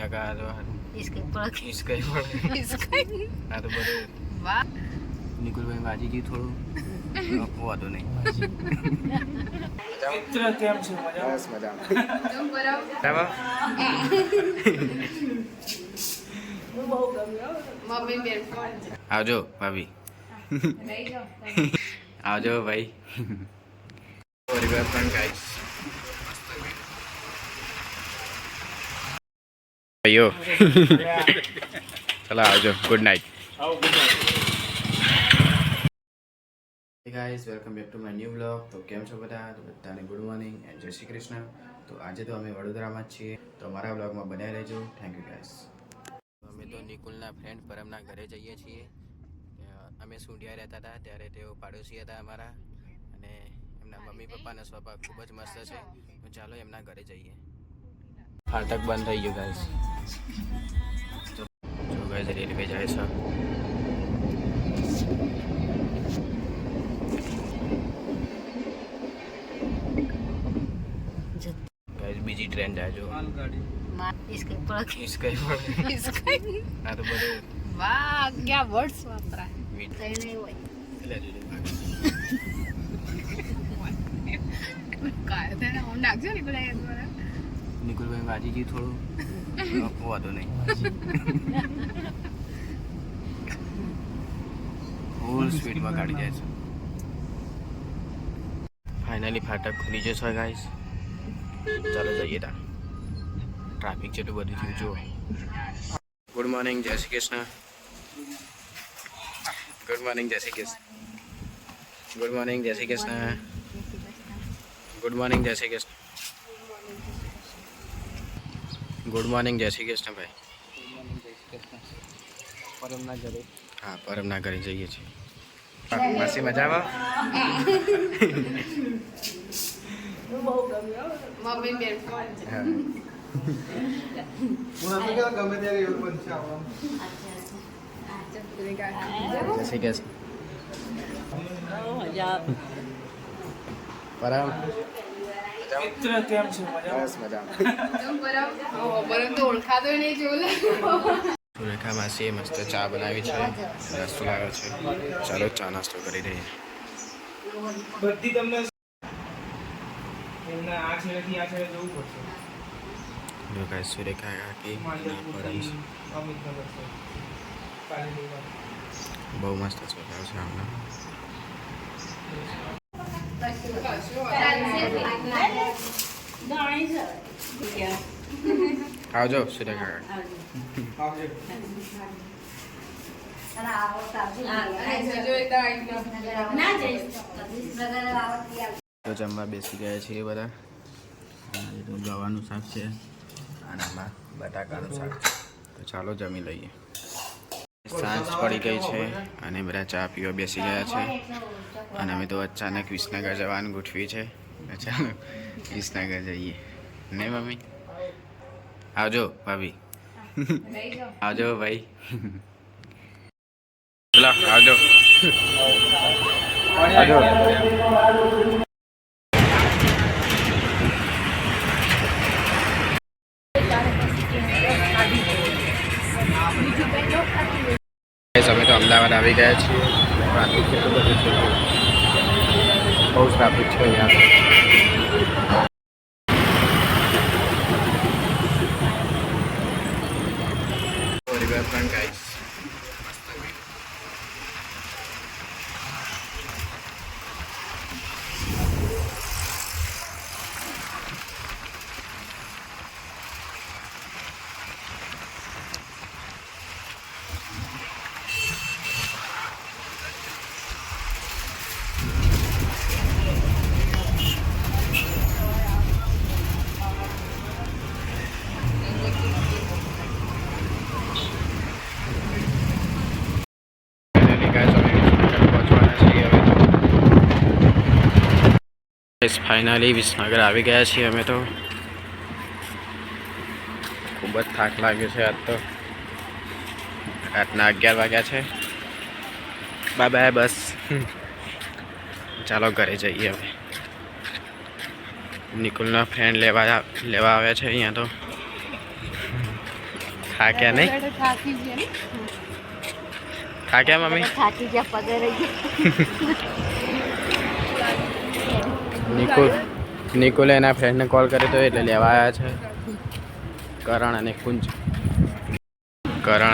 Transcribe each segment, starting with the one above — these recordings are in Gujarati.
ના કા તો इसके पड़क इसका ही पड़े આ તો બધું वाह નિકુલભાઈ વાજી ગયું થોડું વાંધો નહીં મિત્ર કેમ છે મજા બસ મજામાં तुम बराबर બરાબર मम्मी मेरे फोन આવજો ભાભી नहीं जाओ આવજો ભાઈ પરિવાર પણ ગાઈસ ભાઈઓ ચલો આવજો good night Hey guys, welcome back to my new vlog. તો કેમ છો બધા? તો બધાને ગુડ મોર્નિંગ એન્ડ જય શ્રી કૃષ્ણ. તો આજે તો અમે વડોદરામાં જ છીએ, તો અમારા વ્લોગમાં બનાવી રહેજો. Thank you guys. અમે તો નિકુલના ફ્રેન્ડ પરમના ઘરે જઈએ છીએ. અમે સુંઢિયા રહેતા હતા ત્યારે તેઓ પાડોશી હતા અમારા અને એમના મમ્મી પપ્પાનો સ્વભાવ ખૂબ જ મસ્ત છે. તો ચાલો એમના ઘરે જઈએ. ફાટક બંધ થઈ ગયું ગાઈસ. જો ગાઈસ રેલવે જાય છે. બીજી ટ્રેન જાય જો इसके पड़क इसका ही पड़े इसका આ તો બધું वाह क्या वर्ड्स वापरा વીટ सही नहीं हुई એટલે જોજો काय थे ना हम नाक जो निकला है तुम्हारा નિકુલભાઈ વાજી ગયું થોડું વાંધો નહીં ફૂલ સ્પીડમાં ગાડી જાય છે ફાઇનલી ફાટક ખુલી જશે ગાઈસ ચાલો જઈએ તા ટ્રાફિક જેટલું બધું થયું જુઓ ગુડ મોર્નિંગ જય શ્રી કૃષ્ણ ગુડ મોર્નિંગ જય શ્રી કૃષ્ણ ગુડ મોર્નિંગ જય શ્રી કૃષ્ણ ગુડ મોર્નિંગ જય શ્રી કૃષ્ણ ગુડ મોર્નિંગ જય શ્રી કૃષ્ણ ભાઈ પરમના ઘરે હા પરમના ઘરે જઈએ છીએ માસી મજામાં मम्मी मेरे फोन હા હું નથી કે ગમે ત્યારે એવું પણ છે આવવાનું જય શ્રી કૃષ્ણ પરમ મિત્ર કેમ છે મજા બસ મજામાં तुम बराबर बराबर तो ओळखा तो नहीं जोले સુરેખા માસીએ મસ્ત ચા બનાવી છે નાસ્તો લાવ્યો છે ચાલો ચા નાસ્તો કરી દઈએ બધી તમને એમને આ છેડેથી આ છેડે જવું પડશે જો ગાઈસ સુરેખા કાકી અને પરમ માંડલપુરથી અમિતનગર છે કાલે બહુ મસ્ત સ્વભાવ છે આમનો આવજો સુરેખા કાકી આવજે जो इधर ना તો જમવા બેસી ગયા છીએ બધા અને તો ગવાનું શાક છે અને આમાં બટાકાનું શાક છે તો ચાલો જમી લઈએ સાંજ પડી ગઈ છે અને બધા ચા પીવા બેસી ગયા છે અને અમે તો અચાનક વિસનગર જવાનું ગોઠવી છે તો ચાલો વિસનગર જઈએ નહીં મમ્મી આવજો ભાભી આવજો ભાઈ ચલો આવજો આવજો અમે તો અમદાવાદ આવી ગયા છીએ ટ્રાફિક કેટલું બધું છે બહુ ટ્રાફિક છે અહીંયા પરિવાર પણ ગાઈસ ફાઇનલી વિસનગર આવી ગયા છીએ અમે તો ખૂબ જ થાક લાગ્યો છે આજ તો રાતના 11 વાગ્યા છે બાય બાય બસ ચાલો ઘરે જઈએ હવે નિકુલના ફ્રેન્ડ લેવા આવ્યા છે અહીંયા તો થાક્યા નહીં બેઠા થાકી ગયા ને. થાક્યા મમ્મી થાકી ગયા પગે રહી નિકુલ નિકુલે એના ફ્રેન્ડને કોલ કર્યો તો એટલે લેવા આવ્યા છે કરણ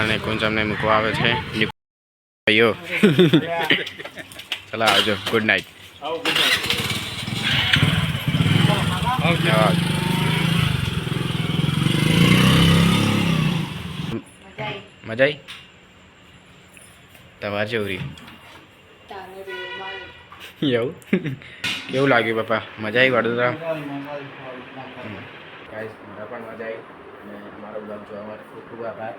અને કુંજ અમને મૂકવા આવે છે ભાઈઓ ચલો આવજો ગુડ નાઇટ મજા આવી તમારે જેવું રહ્યું એવું કેવું લાગ્યું પપ્પા મજા આવી વડોદરા ગાઈસ મને પણ મજા આવી અને અમારો બ્લોગ જોવા માટે ખૂબ ખૂબ આભાર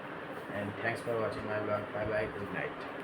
and thanks for watching my blog bye bye good night